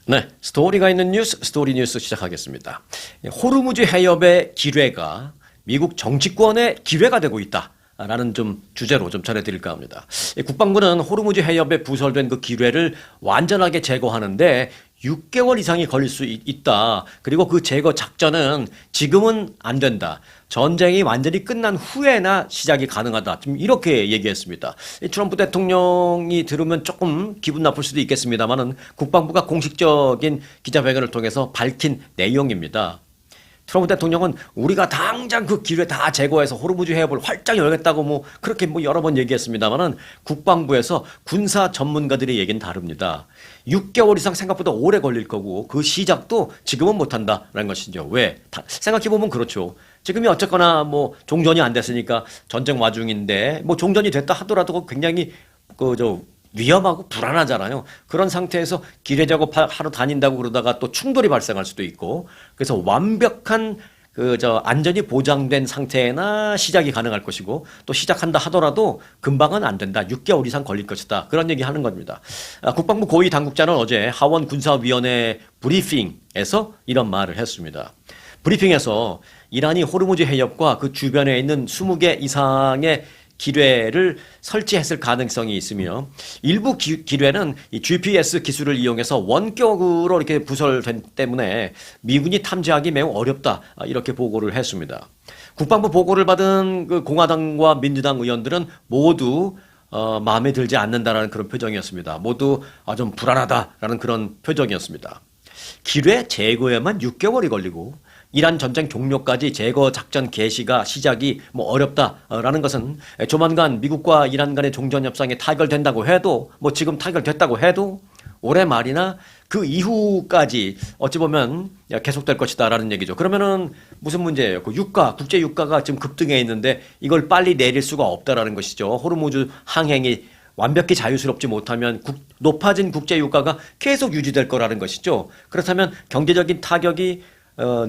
네, 스토리가 있는 뉴스, 스토리 뉴스 시작하겠습니다. 호르무즈 해협의 기뢰가 미국 정치권의 기뢰가 되고 있다. 라는 좀 주제로 좀 전해드릴까 합니다. 국방부는 호르무즈 해협에 부설된 그 기뢰를 완전하게 제거하는데 6개월 이상이 걸릴 수 있다. 그리고 그 제거 작전은 지금은 안 된다. 전쟁이 완전히 끝난 후에나 시작이 가능하다. 좀 이렇게 얘기했습니다. 트럼프 대통령이 들으면 조금 기분 나쁠 수도 있겠습니다만은 국방부가 공식적인 기자회견을 통해서 밝힌 내용입니다. 트럼프 대통령은 우리가 당장 그 기뢰 다 제거해서 호르무즈 해협을 활짝 열겠다고 그렇게 여러 번 얘기했습니다만은 국방부에서 군사 전문가들의 얘기는 다릅니다. 6개월 이상 생각보다 오래 걸릴 거고 그 시작도 지금은 못한다라는 것이죠. 왜? 생각해보면 그렇죠. 지금이 어쨌거나 종전이 안 됐으니까 전쟁 와중인데 종전이 됐다 하더라도 굉장히 위험하고 불안하잖아요. 그런 상태에서 기뢰 작업하러 다닌다고 그러다가 또 충돌이 발생할 수도 있고, 그래서 완벽한 안전이 보장된 상태나 시작이 가능할 것이고, 또 시작한다 하더라도 금방은 안 된다. 6개월 이상 걸릴 것이다. 그런 얘기 하는 겁니다. 국방부 고위 당국자는 어제 하원 군사위원회 브리핑에서 이런 말을 했습니다. 브리핑에서 이란이 호르무즈 해협과 그 주변에 있는 20개 이상의 기뢰를 설치했을 가능성이 있으며 일부 기뢰는 이 GPS 기술을 이용해서 원격으로 이렇게 부설된 때문에 미군이 탐지하기 매우 어렵다 이렇게 보고를 했습니다. 국방부 보고를 받은 그 공화당과 민주당 의원들은 모두 마음에 들지 않는다라는 그런 표정이었습니다. 모두 좀 불안하다라는 그런 표정이었습니다. 기뢰 제거에만 6개월이 걸리고 이란 전쟁 종료까지 제거 작전 개시가 시작이 어렵다라는 것은 조만간 미국과 이란 간의 종전 협상이 타결된다고 해도 지금 타결됐다고 해도 올해 말이나 그 이후까지 어찌 보면 계속될 것이다라는 얘기죠. 그러면은 무슨 문제예요? 그 유가, 국제 유가가 지금 급등해 있는데 이걸 빨리 내릴 수가 없다라는 것이죠. 호르무즈 항행이 완벽히 자유스럽지 못하면 높아진 국제 유가가 계속 유지될 거라는 것이죠. 그렇다면 경제적인 타격이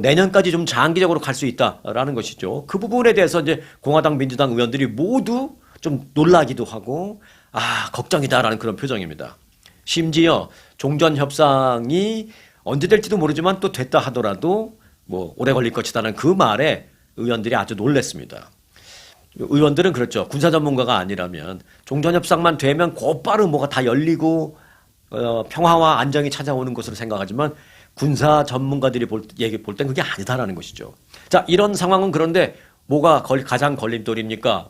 내년까지 좀 장기적으로 갈 수 있다라는 것이죠. 그 부분에 대해서 이제 공화당, 민주당 의원들이 모두 좀 놀라기도 하고, 걱정이다라는 그런 표정입니다. 심지어 종전 협상이 언제 될지도 모르지만 또 됐다 하더라도 오래 걸릴 것이다라는 그 말에 의원들이 아주 놀랐습니다. 의원들은 그렇죠. 군사 전문가가 아니라면 종전 협상만 되면 곧바로 뭐가 다 열리고 평화와 안정이 찾아오는 것으로 생각하지만 군사 전문가들이 볼 땐 그게 아니다라는 것이죠. 자, 이런 상황은 그런데 뭐가 가장 걸림돌입니까?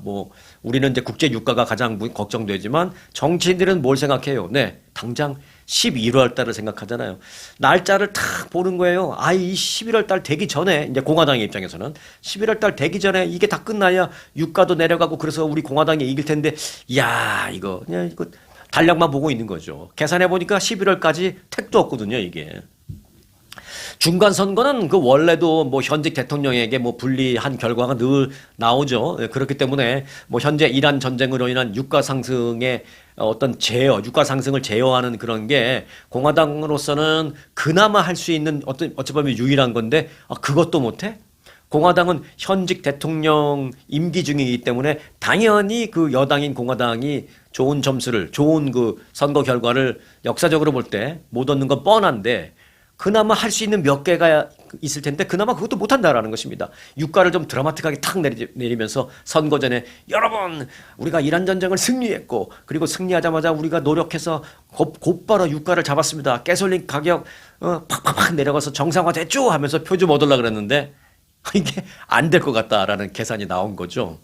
우리는 이제 국제 유가가 가장 걱정되지만 정치인들은 뭘 생각해요? 네, 당장 11월 달을 생각하잖아요. 날짜를 탁 보는 거예요. 이 11월 달 되기 전에, 이제 공화당의 입장에서는 11월 달 되기 전에 이게 다 끝나야 유가도 내려가고 그래서 우리 공화당이 이길 텐데, 이거 달력만 보고 있는 거죠. 계산해 보니까 11월까지 택도 없거든요, 이게. 중간 선거는 원래도 현직 대통령에게 불리한 결과가 늘 나오죠. 그렇기 때문에 현재 이란 전쟁으로 인한 유가 상승의 어떤 유가 상승을 제어하는 그런 게 공화당으로서는 그나마 할 수 있는 어찌 보면 유일한 건데 그것도 못해? 공화당은 현직 대통령 임기 중이기 때문에 당연히 그 여당인 공화당이 좋은 선거 결과를 역사적으로 볼 때 못 얻는 건 뻔한데 그나마 할 수 있는 몇 개가 있을 텐데 그나마 그것도 못한다라는 것입니다. 유가를 좀 드라마틱하게 탁 내리면서 선거 전에 여러분 우리가 이란 전쟁을 승리했고 그리고 승리하자마자 우리가 노력해서 곧바로 유가를 잡았습니다. 가솔린 가격 팍팍팍 내려가서 정상화됐죠 하면서 표 좀 얻으려고 그랬는데 이게 안 될 것 같다라는 계산이 나온 거죠.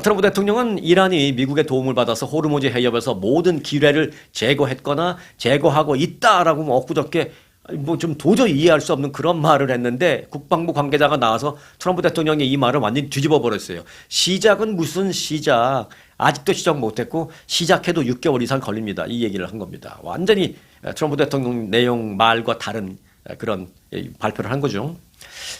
트럼프 대통령은 이란이 미국의 도움을 받아서 호르무즈 해협에서 모든 기뢰를 제거했거나 제거하고 있다라고 엊그저께 좀 도저히 이해할 수 없는 그런 말을 했는데 국방부 관계자가 나와서 트럼프 대통령이 이 말을 완전히 뒤집어 버렸어요. 시작은 무슨 시작? 아직도 시작 못했고 시작해도 6개월 이상 걸립니다. 이 얘기를 한 겁니다. 완전히 트럼프 대통령 내용 말과 다른 그런 발표를 한 거죠.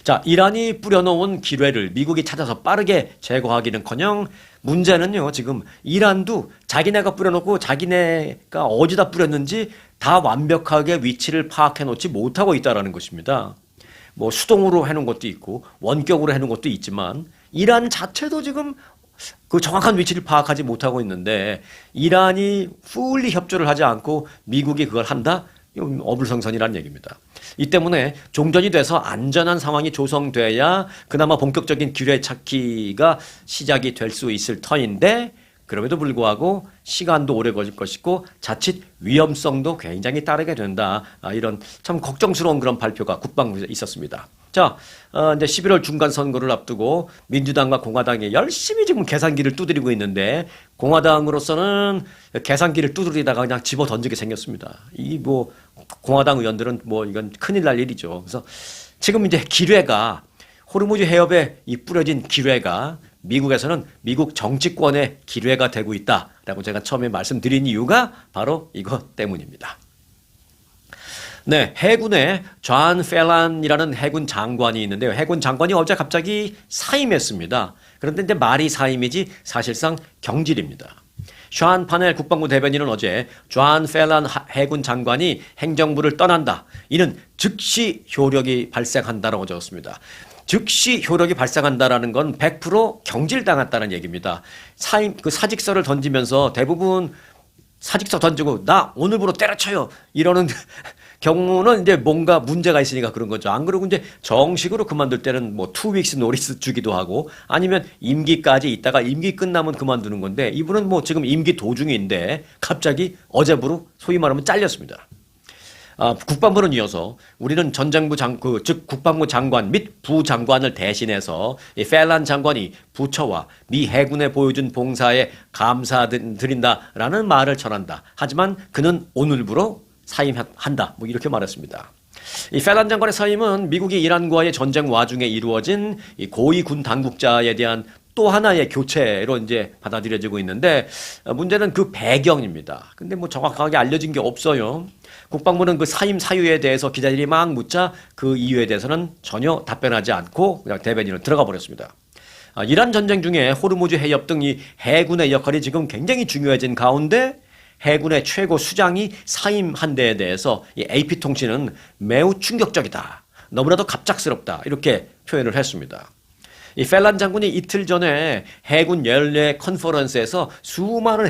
자, 이란이 뿌려놓은 기뢰를 미국이 찾아서 빠르게 제거하기는커녕 문제는요, 지금 이란도 자기네가 뿌려놓고 자기네가 어디다 뿌렸는지 다 완벽하게 위치를 파악해 놓지 못하고 있다는 것입니다. 수동으로 해놓은 것도 있고 원격으로 해놓은 것도 있지만 이란 자체도 지금 그 정확한 위치를 파악하지 못하고 있는데 이란이 풀리 협조를 하지 않고 미국이 그걸 한다? 이건 어불성설이라는 얘기입니다. 이 때문에 종전이 돼서 안전한 상황이 조성돼야 그나마 본격적인 기뢰 찾기가 시작이 될 수 있을 터인데 그럼에도 불구하고 시간도 오래 걸릴 것이고 자칫 위험성도 굉장히 따르게 된다. 이런 참 걱정스러운 그런 발표가 국방부에서 있었습니다. 자, 이제 11월 중간 선거를 앞두고 민주당과 공화당이 열심히 지금 계산기를 두드리고 있는데 공화당으로서는 계산기를 두드리다가 그냥 집어 던지게 생겼습니다. 이 뭐 공화당 의원들은 뭐 이건 큰일 날 일이죠. 그래서 지금 이제 기뢰가 호르무즈 해협에 이 뿌려진 기뢰가 미국에서는 미국 정치권의 기뢰가 되고 있다라고 제가 처음에 말씀드린 이유가 바로 이것 때문입니다. 네, 해군에 존 펠란이라는 해군 장관이 있는데요. 해군 장관이 어제 갑자기 사임했습니다. 그런데 이제 말이 사임이지 사실상 경질입니다. 션 파넬 국방부 대변인은 어제 존 펠란 해군 장관이 행정부를 떠난다. 이는 즉시 효력이 발생한다라고 적었습니다. 즉시 효력이 발생한다라는 건 100% 경질당했다는 얘기입니다. 그 사직서를 던지면서 대부분 사직서 던지고 나 오늘부로 때려쳐요 이러는 경우는 이제 뭔가 문제가 있으니까 그런 거죠. 안 그러고 이제 정식으로 그만둘 때는 뭐 2weeks 노리스 주기도 하고 아니면 임기까지 있다가 임기 끝나면 그만두는 건데 이분은 뭐 지금 임기 도중인데 갑자기 어제부로 소위 말하면 잘렸습니다. 국방부는 이어서 우리는 전쟁부 즉 국방부 장관 및 부장관을 대신해서 이 펠란 장관이 부처와 미 해군에 보여준 봉사에 감사드린다라는 말을 전한다. 하지만 그는 오늘부로 사임한다. 뭐 이렇게 말했습니다. 이 펠란 장관의 사임은 미국이 이란과의 전쟁 와중에 이루어진 이 고위 군 당국자에 대한 또 하나의 교체로 이제 받아들여지고 있는데 문제는 그 배경입니다. 근데 뭐 정확하게 알려진 게 없어요. 국방부는 그 사임 사유에 대해서 기자들이 막 묻자 그 이유에 대해서는 전혀 답변하지 않고 그냥 대변인으로 들어가 버렸습니다. 이란 전쟁 중에 호르무즈 해협 등 이 해군의 역할이 지금 굉장히 중요해진 가운데 해군의 최고 수장이 사임한 데에 대해서 이 AP통신은 매우 충격적이다. 너무나도 갑작스럽다. 이렇게 표현을 했습니다. 이 펠란 장군이 이틀 전에 해군 연례 컨퍼런스에서 수많은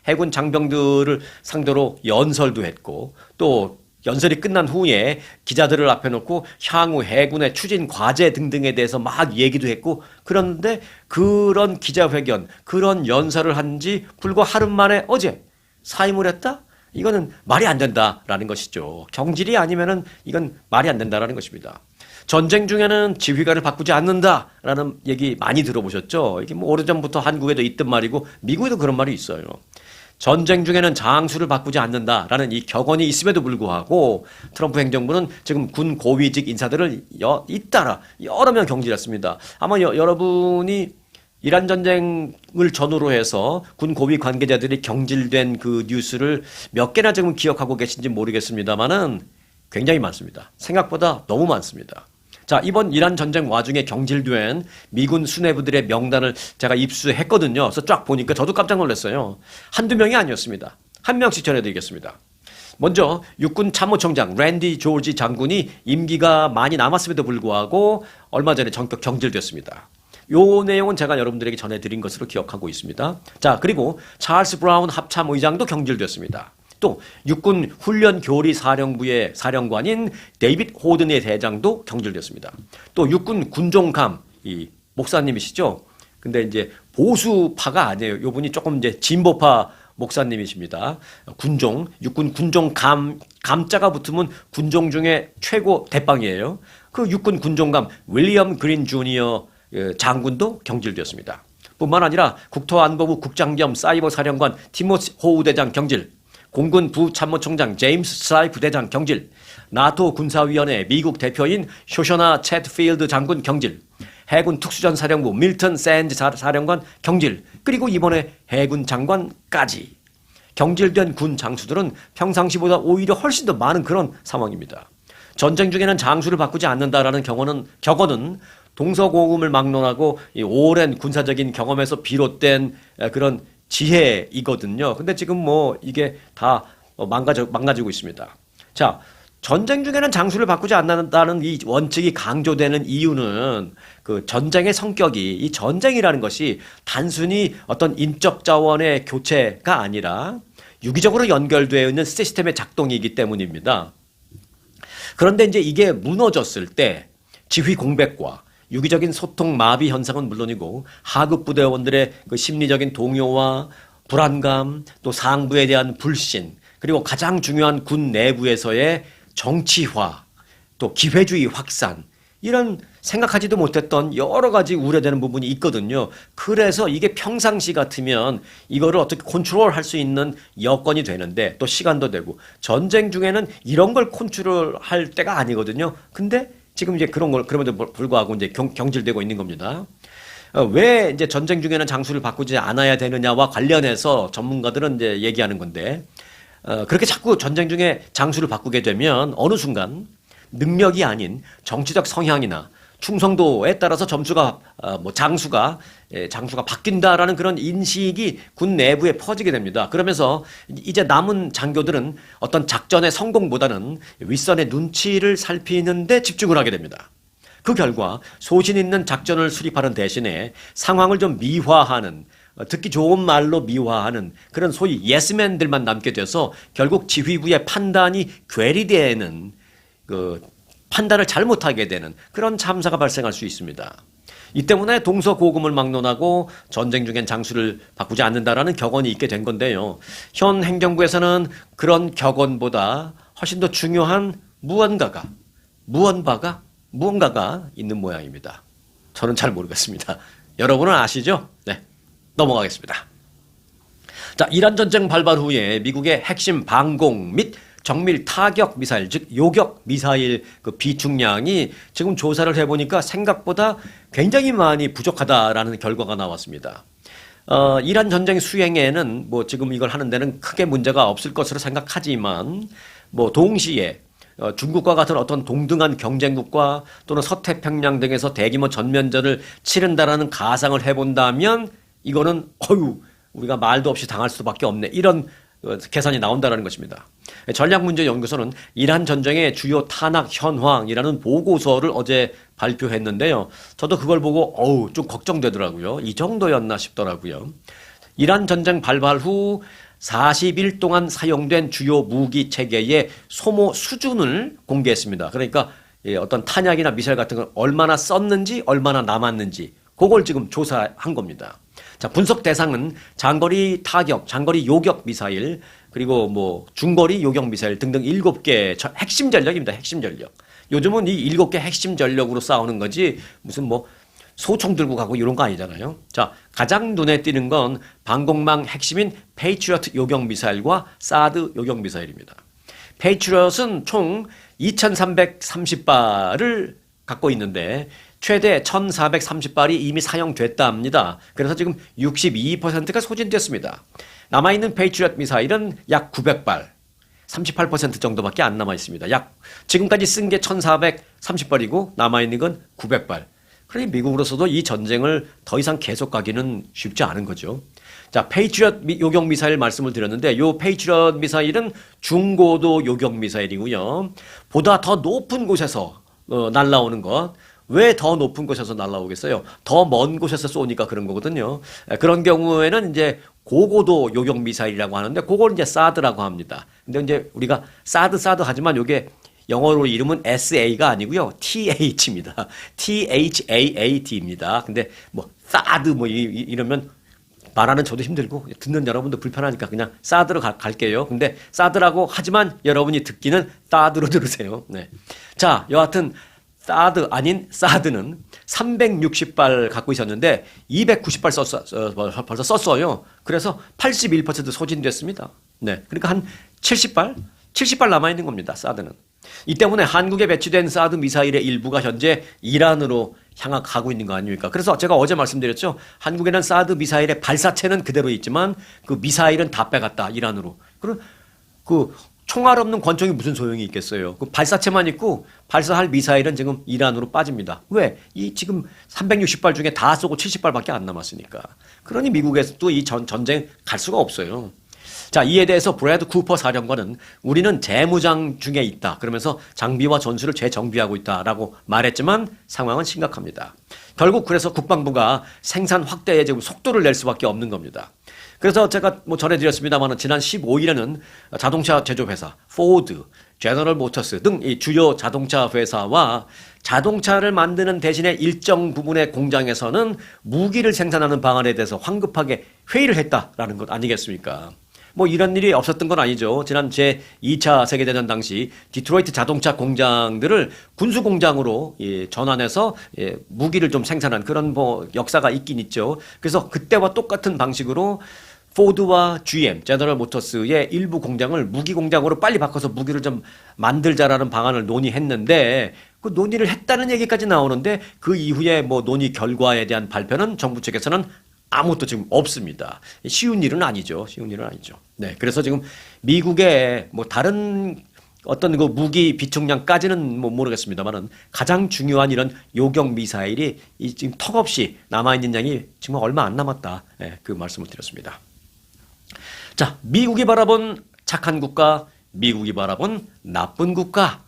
해군 장병들을 상대로 연설도 했고 또 연설이 끝난 후에 기자들을 앞에 놓고 향후 해군의 추진 과제 등등에 대해서 막 얘기도 했고 그런데 그런 기자회견, 그런 연설을 한 지 불과 하루 만에 어제 사임을 했다? 이거는 말이 안 된다라는 것이죠. 경질이 아니면은 이건 말이 안 된다라는 것입니다. 전쟁 중에는 지휘관을 바꾸지 않는다라는 얘기 많이 들어보셨죠? 이게 뭐 오래전부터 한국에도 있던 말이고 미국에도 그런 말이 있어요. 전쟁 중에는 장수를 바꾸지 않는다라는 이 격언이 있음에도 불구하고 트럼프 행정부는 지금 군 고위직 인사들을 잇따라 여러 명 경질했습니다. 아마 여러분이 이란 전쟁을 전후로 해서 군 고위 관계자들이 경질된 그 뉴스를 몇 개나 지금 기억하고 계신지 모르겠습니다만은 굉장히 많습니다. 생각보다 너무 많습니다. 자, 이번 이란 전쟁 와중에 경질된 미군 수뇌부들의 명단을 제가 입수했거든요. 그래서 쫙 보니까 저도 깜짝 놀랐어요. 한두 명이 아니었습니다. 한 명씩 전해드리겠습니다. 먼저 육군 참모총장 랜디 조지 장군이 임기가 많이 남았음에도 불구하고 얼마 전에 전격 경질됐습니다. 요 내용은 제가 여러분들에게 전해드린 것으로 기억하고 있습니다. 자, 그리고 찰스 브라운 합참의장도 경질됐습니다. 또 육군 훈련교리 사령부의 사령관인 데이빗 호든의 대장도 경질됐습니다. 또 육군 군종감 이 목사님이시죠. 근데 이제 보수파가 아니에요. 이분이 조금 이제 진보파 목사님이십니다. 육군 군종감 감자가 붙으면 군종 중에 최고 대빵이에요. 그 육군 군종감 윌리엄 그린 주니어 장군도 경질되었습니다. 뿐만 아니라 국토안보부 국장 겸 사이버 사령관 티모시 호우 대장 경질, 공군 부참모총장 제임스 슬라이프 대장 경질, 나토 군사위원회 미국 대표인 쇼셔나 채트필드 장군 경질, 해군 특수전사령부 밀턴 샌즈 사령관 경질, 그리고 이번에 해군 장관까지 경질된 군 장수들은 평상시보다 오히려 훨씬 더 많은 그런 상황입니다. 전쟁 중에는 장수를 바꾸지 않는다라는 격언은 동서고금을 막론하고 이 오랜 군사적인 경험에서 비롯된 그런 지혜이거든요. 근데 지금 뭐 이게 다 망가지고 있습니다. 자, 전쟁 중에는 장수를 바꾸지 않는다는 이 원칙이 강조되는 이유는 그 전쟁의 성격이 이 전쟁이라는 것이 단순히 어떤 인적 자원의 교체가 아니라 유기적으로 연결되어 있는 시스템의 작동이기 때문입니다. 그런데 이제 이게 무너졌을 때 지휘 공백과 유기적인 소통 마비 현상은 물론이고 하급 부대원들의 그 심리적인 동요와 불안감, 또 상부에 대한 불신, 그리고 가장 중요한 군 내부에서의 정치화, 또 기회주의 확산, 이런 생각하지도 못했던 여러 가지 우려되는 부분이 있거든요. 그래서 이게 평상시 같으면 이거를 어떻게 컨트롤할 수 있는 여건이 되는데 또 시간도 되고 전쟁 중에는 이런 걸 컨트롤할 때가 아니거든요. 근데 지금 이제 그런 걸 그럼에도 불구하고 이제 경질되고 있는 겁니다. 왜 이제 전쟁 중에는 장수를 바꾸지 않아야 되느냐와 관련해서 전문가들은 이제 얘기하는 건데 그렇게 자꾸 전쟁 중에 장수를 바꾸게 되면 어느 순간 능력이 아닌 정치적 성향이나 충성도에 따라서 점수가 장수가 바뀐다라는 그런 인식이 군 내부에 퍼지게 됩니다. 그러면서 이제 남은 장교들은 어떤 작전의 성공보다는 윗선의 눈치를 살피는 데 집중을 하게 됩니다. 그 결과 소신 있는 작전을 수립하는 대신에 상황을 좀 미화하는, 듣기 좋은 말로 미화하는 그런 소위 예스맨들만 남게 돼서 결국 지휘부의 판단이 괴리되는 그 판단을 잘못하게 되는 그런 참사가 발생할 수 있습니다. 이 때문에 동서고금을 막론하고 전쟁 중엔 장수를 바꾸지 않는다라는 격언이 있게 된 건데요. 현 행정부에서는 그런 격언보다 훨씬 더 중요한 무언가가 있는 모양입니다. 저는 잘 모르겠습니다. 여러분은 아시죠? 네, 넘어가겠습니다. 자, 이란 전쟁 발발 후에 미국의 핵심 방공 및 정밀 타격 미사일, 즉 요격 미사일 그 비축량이 지금 조사를 해보니까 생각보다 굉장히 많이 부족하다라는 결과가 나왔습니다. 이란 전쟁 수행에는 뭐 지금 이걸 하는 데는 크게 문제가 없을 것으로 생각하지만 뭐 동시에 중국과 같은 어떤 동등한 경쟁국과 또는 서태평양 등에서 대규모 전면전을 치른다라는 가상을 해본다면 이거는 우리가 말도 없이 당할 수밖에 없네, 이런 계산이 나온다는 것입니다. 전략문제연구소는 이란 전쟁의 주요 탄압 현황이라는 보고서를 어제 발표했는데요. 저도 그걸 보고 좀 걱정되더라고요. 이 정도였나 싶더라고요. 이란 전쟁 발발 후 40일 동안 사용된 주요 무기 체계의 소모 수준을 공개했습니다. 그러니까 어떤 탄약이나 미사일 같은 걸 얼마나 썼는지, 얼마나 남았는지, 그걸 지금 조사한 겁니다. 자, 분석 대상은 장거리 타격, 장거리 요격 미사일, 그리고 뭐 중거리 요격 미사일 등등 7개 핵심 전력입니다. 핵심 전력. 요즘은 이 7개 핵심 전력으로 싸우는 거지 무슨 뭐 소총 들고 가고 이런 거 아니잖아요. 자, 가장 눈에 띄는 건 방공망 핵심인 페이트리어트 요격 미사일과 사드 요격 미사일입니다. 페이트리어트는 총 2,330발을 갖고 있는데 최대 1,430발이 이미 사용됐답니다. 그래서 지금 62%가 소진됐습니다. 남아있는 페이트리어트 미사일은 약 900발, 38% 정도밖에 안 남아있습니다. 지금까지 쓴 게 1,430발이고 남아있는 건 900발. 그러니 미국으로서도 이 전쟁을 더 이상 계속 가기는 쉽지 않은 거죠. 자, 페이트리어트 요격 미사일 말씀을 드렸는데 요 페이트리어트 미사일은 중고도 요격 미사일이고요. 보다 더 높은 곳에서 날아오는 것. 왜 더 높은 곳에서 날아오겠어요? 더 먼 곳에서 쏘니까 그런 거거든요. 그런 경우에는 이제 고고도 요격 미사일이라고 하는데 그걸 이제 사드라고 합니다. 근데 이제 우리가 사드 하지만 요게 영어로 이름은 SA가 아니고요. TH입니다. THAAD입니다. 근데 뭐 사드 이러면 말하는 저도 힘들고 듣는 여러분도 불편하니까 그냥 사드로 갈게요. 근데 사드라고 하지만 여러분이 듣기는 사드로 들으세요. 네. 자, 여하튼 사드 아닌 사드는 360발 갖고 있었는데 290발 벌써 썼어요. 그래서 81% 소진됐습니다. 네. 그러니까 한 70발 남아있는 겁니다. 사드는. 이 때문에 한국에 배치된 사드 미사일의 일부가 현재 이란으로 향하고 있는 거 아닙니까? 그래서 제가 어제 말씀드렸죠. 한국에는 사드 미사일의 발사체는 그대로 있지만 그 미사일은 다 빼갔다, 이란으로. 그럼 그 총알 없는 권총이 무슨 소용이 있겠어요? 그 발사체만 있고 발사할 미사일은 지금 이란으로 빠집니다. 왜? 이 지금 360발 중에 다 쏘고 70발밖에 안 남았으니까. 그러니 미국에서도 이 전쟁 갈 수가 없어요. 자, 이에 대해서 브래드 쿠퍼 사령관은 우리는 재무장 중에 있다, 그러면서 장비와 전술을 재정비하고 있다라고 말했지만 상황은 심각합니다. 결국 그래서 국방부가 생산 확대에 지금 속도를 낼 수밖에 없는 겁니다. 그래서 제가 뭐 전해드렸습니다만 지난 15일에는 자동차 제조회사 포드, 제너럴 모터스 등 이 주요 자동차 회사와 자동차를 만드는 대신에 일정 부분의 공장에서는 무기를 생산하는 방안에 대해서 황급하게 회의를 했다라는 것 아니겠습니까? 뭐 이런 일이 없었던 건 아니죠. 지난 제2차 세계대전 당시 디트로이트 자동차 공장들을 군수 공장으로 전환해서 무기를 좀 생산한 그런 뭐 역사가 있긴 있죠. 그래서 그때와 똑같은 방식으로 포드와 GM, 제너럴 모터스의 일부 공장을 무기 공장으로 빨리 바꿔서 무기를 좀 만들자라는 방안을 논의했는데 그 논의를 했다는 얘기까지 나오는데 그 이후에 뭐 논의 결과에 대한 발표는 정부 측에서는 아무것도 지금 없습니다. 쉬운 일은 아니죠. 쉬운 일은 아니죠. 네. 그래서 지금 미국의 뭐 다른 어떤 그 무기 비축량까지는 뭐 모르겠습니다만은 가장 중요한 이런 요격 미사일이 지금 턱없이 남아있는 양이 지금 얼마 안 남았다. 네, 그 말씀을 드렸습니다. 자, 미국이 바라본 착한 국가, 미국이 바라본 나쁜 국가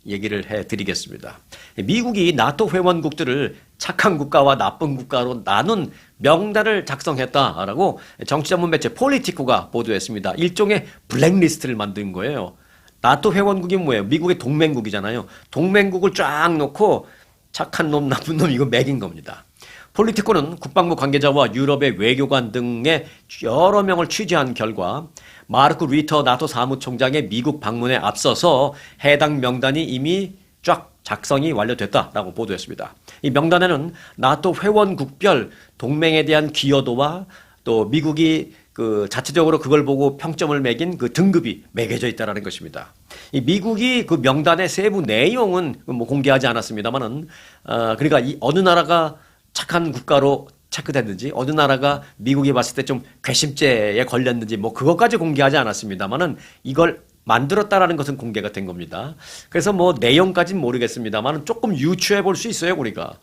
얘기를 해드리겠습니다. 미국이 나토 회원국들을 착한 국가와 나쁜 국가로 나눈 명단을 작성했다라고 정치 전문 매체 폴리티코가 보도했습니다. 일종의 블랙리스트를 만든 거예요. 나토 회원국이 뭐예요? 미국의 동맹국이잖아요. 동맹국을 쫙 놓고 착한 놈, 나쁜 놈 이거 매긴 겁니다. 폴리티코는 국방부 관계자와 유럽의 외교관 등의 여러 명을 취재한 결과 마르크 리터 나토 사무총장의 미국 방문에 앞서서 해당 명단이 이미 쫙 작성이 완료됐다라고 보도했습니다. 이 명단에는 나토 회원국별 동맹에 대한 기여도와 또 미국이 그 자체적으로 그걸 보고 평점을 매긴 그 등급이 매겨져 있다라는 것입니다. 이 미국이 그 명단의 세부 내용은 뭐 공개하지 않았습니다만은 그러니까 이 어느 나라가 착한 국가로 체크됐는지 어느 나라가 미국이 봤을 때 좀 괘씸죄에 걸렸는지 뭐 그것까지 공개하지 않았습니다만은 이걸 만들었다라는 것은 공개가 된 겁니다. 그래서 뭐 내용까지는 모르겠습니다만 조금 유추해 볼 수 있어요, 우리가.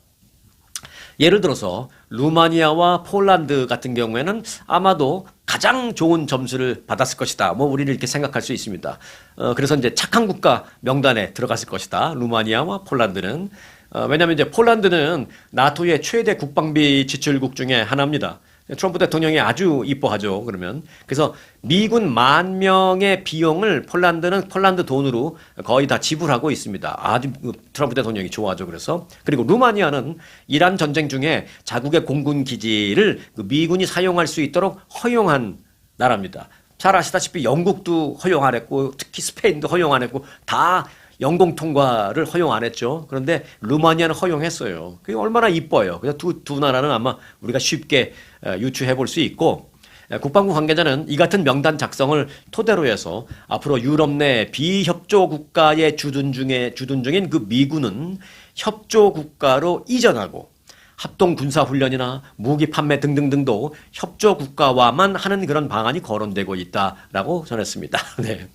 예를 들어서 루마니아와 폴란드 같은 경우에는 아마도 가장 좋은 점수를 받았을 것이다. 뭐 우리는 이렇게 생각할 수 있습니다. 그래서 이제 착한 국가 명단에 들어갔을 것이다. 루마니아와 폴란드는. 왜냐하면 이제 폴란드는 나토의 최대 국방비 지출국 중에 하나입니다. 트럼프 대통령이 아주 이뻐하죠. 그러면 그래서 미군 10,000명의 비용을 폴란드는 폴란드 돈으로 거의 다 지불하고 있습니다. 아주 트럼프 대통령이 좋아하죠. 그래서 그리고 루마니아는 이란 전쟁 중에 자국의 공군 기지를 미군이 사용할 수 있도록 허용한 나라입니다. 잘 아시다시피 영국도 허용 안 했고 특히 스페인도 허용 안 했고 다 영공 통과를 허용 안 했죠. 그런데 루마니아는 허용했어요. 그게 얼마나 이뻐요. 그래서 두 나라는 아마 우리가 쉽게 유추해 볼 수 있고 국방부 관계자는 이 같은 명단 작성을 토대로 해서 앞으로 유럽 내 비협조 국가의 주둔 중인 그 미군은 협조 국가로 이전하고 합동 군사 훈련이나 무기 판매 등등등도 협조 국가와만 하는 그런 방안이 거론되고 있다라고 전했습니다. 네.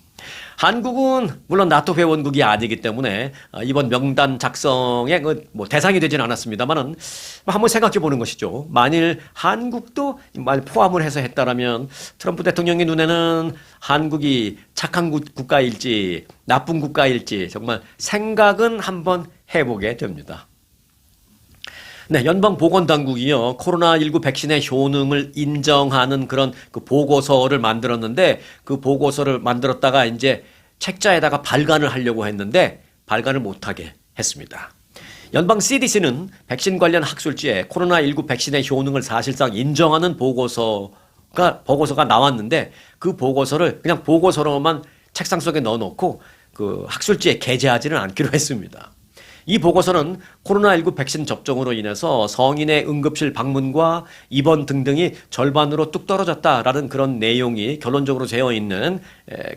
한국은 물론 나토 회원국이 아니기 때문에 이번 명단 작성의 뭐 대상이 되지는 않았습니다만은 한번 생각해 보는 것이죠. 만일 한국도 포함을 해서 했다라면 트럼프 대통령의 눈에는 한국이 착한 국가일지 나쁜 국가일지 정말 생각은 한번 해보게 됩니다. 네, 연방보건당국이요, 코로나19 백신의 효능을 인정하는 그런 그 보고서를 만들었는데 그 보고서를 만들었다가 이제 책자에다가 발간을 하려고 했는데 발간을 못하게 했습니다. 연방 CDC는 백신 관련 학술지에 코로나19 백신의 효능을 사실상 인정하는 보고서가 나왔는데 그 보고서를 그냥 보고서로만 책상 속에 넣어놓고 그 학술지에 게재하지는 않기로 했습니다. 이 보고서는 코로나19 백신 접종으로 인해서 성인의 응급실 방문과 입원 등등이 절반으로 뚝 떨어졌다라는 그런 내용이 결론적으로 되어 있는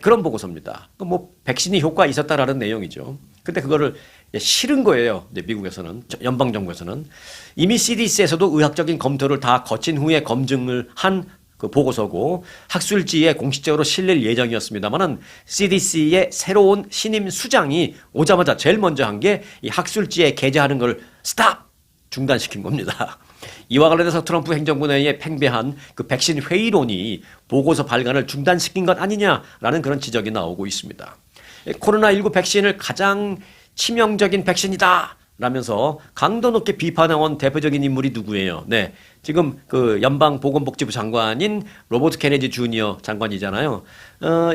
그런 보고서입니다. 뭐 백신이 효과 있었다라는 내용이죠. 근데 그거를 싫은 거예요. 미국에서는, 연방정부에서는. 이미 CDC에서도 의학적인 검토를 다 거친 후에 검증을 한 그 보고서고 학술지에 공식적으로 실릴 예정이었습니다만은 CDC의 새로운 신임 수장이 오자마자 제일 먼저 한 게 이 학술지에 게재하는 걸 스탑! 중단시킨 겁니다. 이와 관련해서 트럼프 행정부 내에 팽배한 그 백신 회의론이 보고서 발간을 중단시킨 것 아니냐라는 그런 지적이 나오고 있습니다. 코로나19 백신을 가장 치명적인 백신이다 라면서 강도 높게 비판해온 대표적인 인물이 누구예요? 네. 지금 그 연방보건복지부 장관인 로버트 케네디 주니어 장관이잖아요.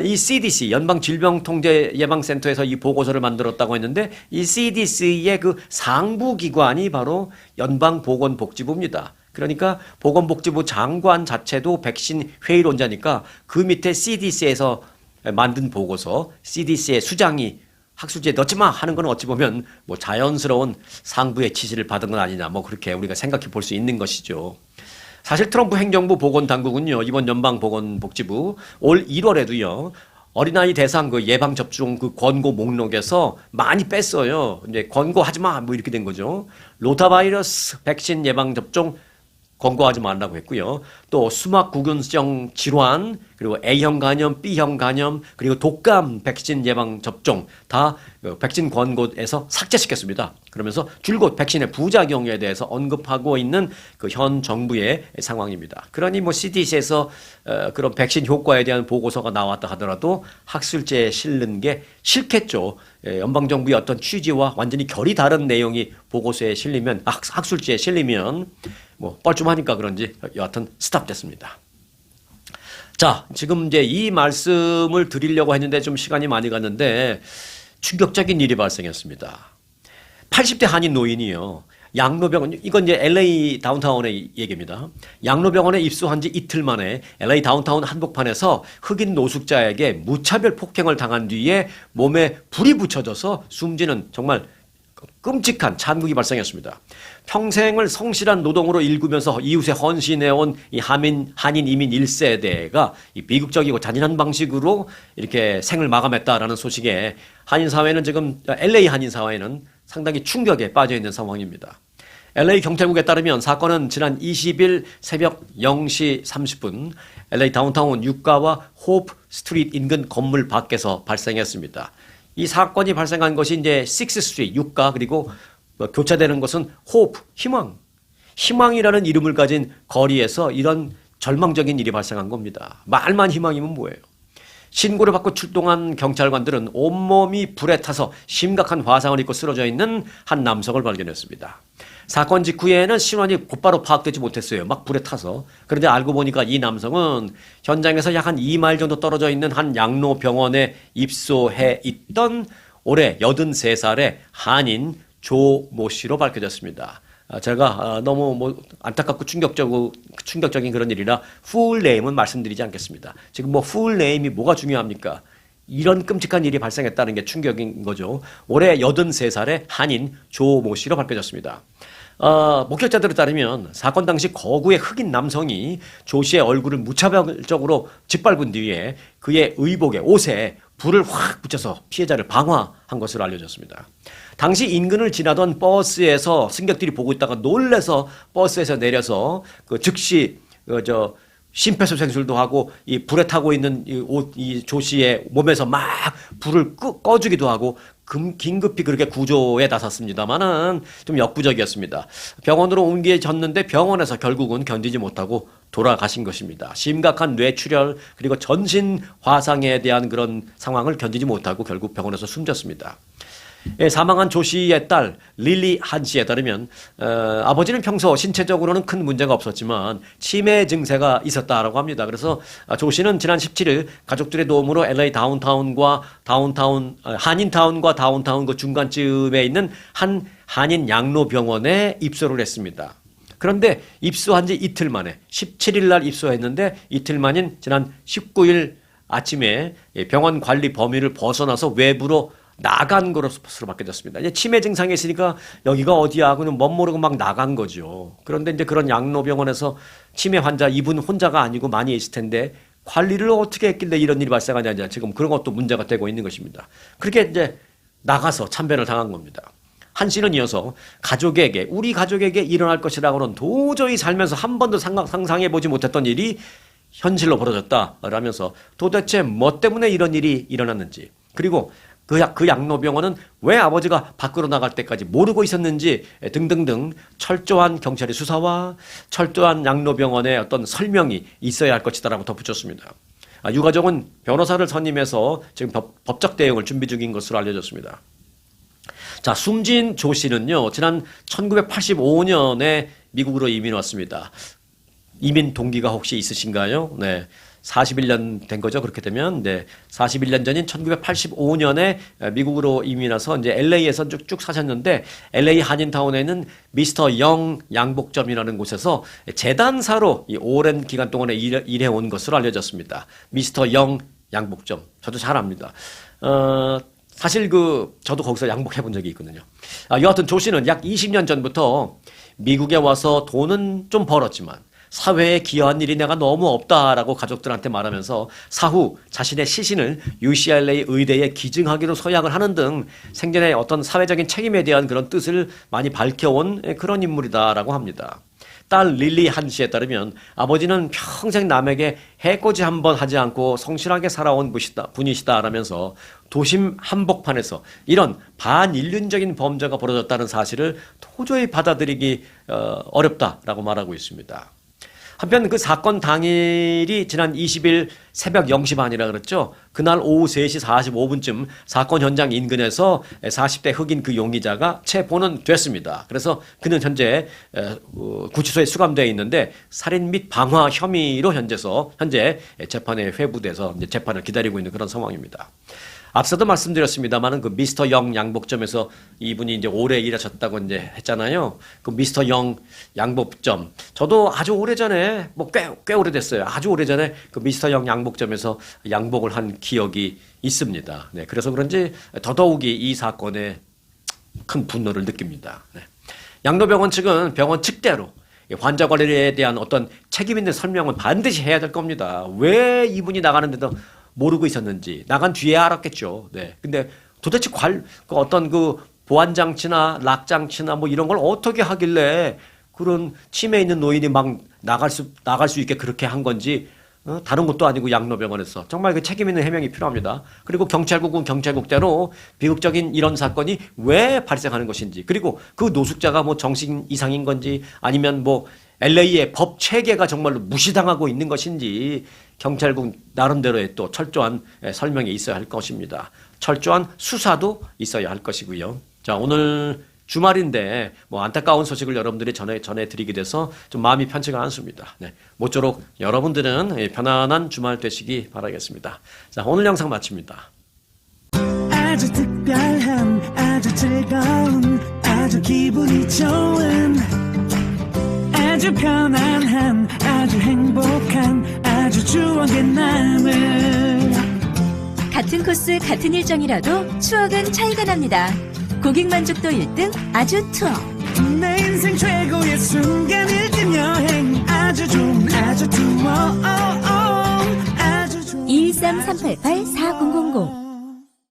이 CDC, 연방질병통제예방센터에서 이 보고서를 만들었다고 했는데 이 CDC의 그 상부기관이 바로 연방보건복지부입니다. 그러니까 보건복지부 장관 자체도 백신 회의론자니까 그 밑에 CDC에서 만든 보고서, CDC의 수장이 학술지에 넣지 마 하는 건 어찌 보면 뭐 자연스러운 상부의 지시를 받은 건 아니냐, 뭐 그렇게 우리가 생각해 볼 수 있는 것이죠. 사실 트럼프 행정부 보건당국은요, 이번 연방보건복지부 올 1월에도요, 어린아이 대상 그 예방접종 그 권고 목록에서 많이 뺐어요. 이제 권고하지 마, 뭐 이렇게 된 거죠. 로타바이러스 백신 예방접종 권고하지 말라고 했고요. 또 수막구균성 질환, 그리고 A형 간염, B형 간염, 그리고 독감 백신 예방 접종 다 백신 권고에서 삭제시켰습니다. 그러면서 줄곧 백신의 부작용에 대해서 언급하고 있는 그 현 정부의 상황입니다. 그러니 뭐 CDC에서 그런 백신 효과에 대한 보고서가 나왔다 하더라도 학술지에 실는 게 싫겠죠. 연방정부의 어떤 취지와 완전히 결이 다른 내용이 보고서에 실리면, 학술지에 실리면 뭐 뻘쭘하니까 그런지 여하튼 스탑됐습니다. 자, 지금 이제 이 말씀을 드리려고 했는데 좀 시간이 많이 갔는데 충격적인 일이 발생했습니다. 80대 한인 노인이요. 양로병원, 이건 이제 LA 다운타운의 얘기입니다. 양로병원에 입소한 지 이틀 만에 LA 다운타운 한복판에서 흑인 노숙자에게 무차별 폭행을 당한 뒤에 몸에 불이 붙여져서 숨지는 정말 끔찍한 참극이 발생했습니다. 평생을 성실한 노동으로 일구면서 이웃에 헌신해온 이 한인 이민 1세대가 이 비극적이고 잔인한 방식으로 이렇게 생을 마감했다라는 소식에 한인 사회는 지금 LA 한인 사회는 상당히 충격에 빠져 있는 상황입니다. LA 경찰국에 따르면 사건은 지난 20일 새벽 0시 30분 LA 다운타운 유가와 호프 스트리트 인근 건물 밖에서 발생했습니다. 이 사건이 발생한 것이 이제 6th 스트리트 유가, 그리고 교차되는 것은 호프, 희망이라는 이름을 가진 거리에서 이런 절망적인 일이 발생한 겁니다. 말만 희망이면 뭐예요? 신고를 받고 출동한 경찰관들은 온몸이 불에 타서 심각한 화상을 입고 쓰러져 있는 한 남성을 발견했습니다. 사건 직후에는 신원이 곧바로 파악되지 못했어요. 막 불에 타서. 그런데 알고 보니까 이 남성은 현장에서 약 한 2마일 정도 떨어져 있는 한 양로병원에 입소해 있던 올해 83살의 한인 조 모 씨로 밝혀졌습니다. 제가 너무 뭐 안타깝고 충격적인 그런 일이라 풀 네임은 말씀드리지 않겠습니다. 지금 뭐 풀 네임이 뭐가 중요합니까? 이런 끔찍한 일이 발생했다는 게 충격인 거죠. 올해 83살의 한인 조 모 씨로 밝혀졌습니다. 목격자들에 따르면 사건 당시 거구의 흑인 남성이 조 씨의 얼굴을 무차별적으로 짓밟은 뒤에 그의 의복에, 옷에 불을 확 붙여서 피해자를 방화한 것으로 알려졌습니다. 당시 인근을 지나던 버스에서 승객들이 보고 있다가 놀래서 버스에서 내려서 그 즉시 심폐소생술도 하고 이 불에 타고 있는 이 조 씨의 몸에서 막 불을 꺼주기도 하고 긴급히 그렇게 구조에 나섰습니다만은 좀 역부족이었습니다. 병원으로 옮겨졌는데 병원에서 결국은 견디지 못하고 돌아가신 것입니다. 심각한 뇌출혈 그리고 전신 화상에 대한 그런 상황을 견디지 못하고 결국 병원에서 숨졌습니다. 사망한 조 씨의 딸 릴리 한 씨에 따르면 아버지는 평소 신체적으로는 큰 문제가 없었지만 치매 증세가 있었다라고 합니다. 그래서 조 씨는 지난 17일 가족들의 도움으로 LA 한인타운과 다운타운 그 중간쯤에 있는 한 한인 양로병원에 입소를 했습니다. 그런데 입소한 지 이틀 만에 17일 날 입소했는데 이틀 만인 지난 19일 아침에 병원 관리 범위를 벗어나서 외부로 나간 것으로 바뀌어졌습니다. 이제 치매 증상이 있으니까 여기가 어디야 하고는 멋모르고 막 나간 거죠. 그런데 이제 그런 양로병원에서 치매 환자 이분 혼자가 아니고 많이 있을 텐데 관리를 어떻게 했길래 이런 일이 발생하냐, 지금 그런 것도 문제가 되고 있는 것입니다. 그렇게 이제 나가서 참변을 당한 겁니다. 한 씨는 이어서 우리 가족에게 일어날 것이라고는 도저히 살면서 한 번도 상상해 보지 못했던 일이 현실로 벌어졌다라면서 도대체 뭐 때문에 이런 일이 일어났는지, 그리고 그 양로병원은 왜 아버지가 밖으로 나갈 때까지 모르고 있었는지 등등등 철저한 경찰의 수사와 철저한 양로병원의 어떤 설명이 있어야 할 것이다라고 덧붙였습니다. 유가족은 변호사를 선임해서 지금 법적 대응을 준비 중인 것으로 알려졌습니다. 자, 숨진 조 씨는요, 지난 1985년에 미국으로 이민 왔습니다. 이민 동기가 혹시 있으신가요? 네. 41년 된 거죠. 그렇게 되면. 네. 41년 전인 1985년에 미국으로 이민 와서 이제 LA에서 쭉쭉 사셨는데 LA 한인타운에 있는 미스터 영 양복점이라는 곳에서 재단사로 이 오랜 기간 동안에 일해 온 것으로 알려졌습니다. 미스터 영 양복점. 저도 잘 압니다. 사실 저도 거기서 양복해 본 적이 있거든요. 여하튼 조 씨는 약 20년 전부터 미국에 와서 돈은 좀 벌었지만 사회에 기여한 일이 내가 너무 없다라고 가족들한테 말하면서 사후 자신의 시신을 UCLA 의대에 기증하기로 서약을 하는 등 생전에 어떤 사회적인 책임에 대한 그런 뜻을 많이 밝혀온 그런 인물이다라고 합니다. 딸 릴리 한 씨에 따르면 아버지는 평생 남에게 해코지 한 번 하지 않고 성실하게 살아온 분이시다라면서 도심 한복판에서 이런 반인륜적인 범죄가 벌어졌다는 사실을 도저히 받아들이기 어렵다라고 말하고 있습니다. 한편 그 사건 당일이 지난 20일 새벽 0시 반이라 그랬죠. 그날 오후 3시 45분쯤 사건 현장 인근에서 40대 흑인 그 용의자가 체포는 됐습니다. 그래서 그는 현재 구치소에 수감되어 있는데 살인 및 방화 혐의로 현재 재판에 회부돼서 이제 재판을 기다리고 있는 그런 상황입니다. 앞서도 말씀드렸습니다만은 그 미스터 영 양복점에서 이분이 이제 오래 일하셨다고 이제 했잖아요. 그 미스터 영 양복점. 저도 아주 오래전에 꽤 오래됐어요. 아주 오래전에 그 미스터 영 양복점에서 양복을 한 기억이 있습니다. 네. 그래서 그런지 더더욱이 이 사건에 큰 분노를 느낍니다. 네. 양로병원 측은 병원 측대로 환자 관리에 대한 어떤 책임 있는 설명은 반드시 해야 될 겁니다. 왜 이분이 나가는데도 모르고 있었는지 나간 뒤에 알았겠죠. 네. 근데 도대체 어떤 그 보안 장치나 락 장치나 뭐 이런 걸 어떻게 하길래 그런 치매 있는 노인이 막 나갈 수 있게 그렇게 한 건지 다른 것도 아니고 양로병원에서 정말 그 책임 있는 해명이 필요합니다. 그리고 경찰국은 경찰국대로 비극적인 이런 사건이 왜 발생하는 것인지 그리고 그 노숙자가 뭐 정신 이상인 건지 아니면 뭐 LA의 법 체계가 정말로 무시당하고 있는 것인지 경찰국 나름대로의 또 철저한 설명이 있어야 할 것입니다. 철저한 수사도 있어야 할 것이고요. 자, 오늘 주말인데 뭐 안타까운 소식을 여러분들이 전해드리게 돼서 좀 마음이 편치가 않습니다. 네, 모쪼록 여러분들은 편안한 주말 되시기 바라겠습니다. 자, 오늘 영상 마칩니다. 아주 특별한, 아주 즐거운, 아주 기분이 좋은 아주 편안한 아주 행복한 아주 추억의 남을 같은 코스 같은 일정이라도 추억은 차이가 납니다. 고객 만족도 1등 아주 투어 내 인생 최고의 순간 1등 여행 아주 좋은 아주 투어 213-388-4000